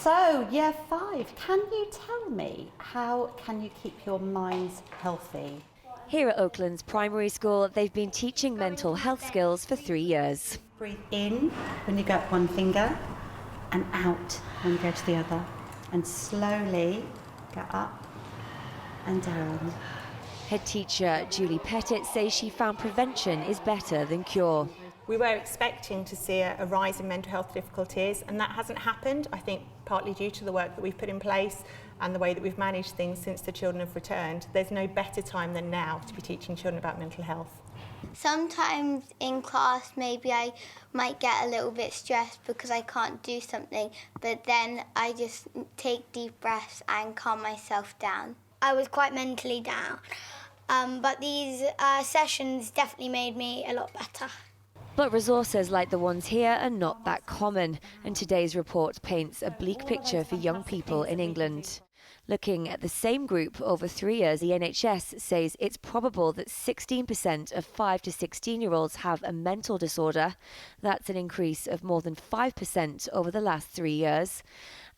So, year 5, can you tell me how can you keep your minds healthy? Here at Oakland's primary school, they've been teaching mental health skills for 3 years. Breathe in when you go up one finger and out when you go to the other. And slowly go up and down. Head teacher Julie Pettit says she found prevention is better than cure. We were expecting to see a rise in mental health difficulties, and that hasn't happened, I think partly due to the work that we've put in place and the way that we've managed things since the children have returned. There's no better time than now to be teaching children about mental health. Sometimes in class maybe I might get a little bit stressed because I can't do something, but then I just take deep breaths and calm myself down. I was quite mentally down, but these sessions definitely made me a lot better. But resources like the ones here are not that common, and today's report paints a bleak picture for young people in England. Looking at the same group over 3 years, the NHS says it's probable that 16% of 5 to 16-year-olds have a mental disorder. That's an increase of more than 5% over the last 3 years.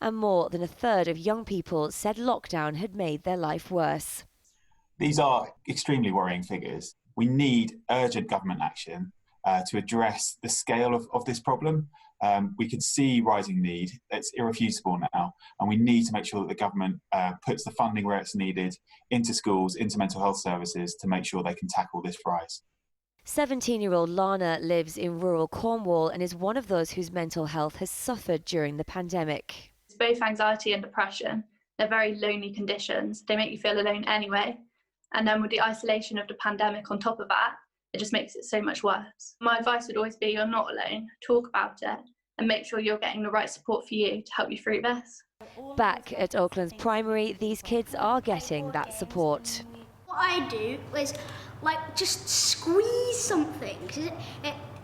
And more than a third of young people said lockdown had made their life worse. These are extremely worrying figures. We need urgent government action to address the scale of this problem. We can see rising need. It's irrefutable now, and we need to make sure that the government puts the funding where it's needed into schools, into mental health services to make sure they can tackle this rise. 17-year-old Lana lives in rural Cornwall and is one of those whose mental health has suffered during the pandemic. It's both anxiety and depression. They're very lonely conditions. They make you feel alone anyway. And then with the isolation of the pandemic on top of that, it just makes it so much worse. My advice would always be you're not alone, talk about it and make sure you're getting the right support for you to help you through this. Back at Oakland's primary, these kids are getting that support. What I do is just squeeze something,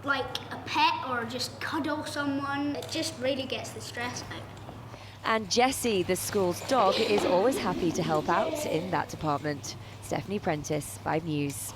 like a pet or just cuddle someone. It just really gets the stress out. And Jessie, the school's dog, is always happy to help out in that department. Stephanie Prentice, 5 News.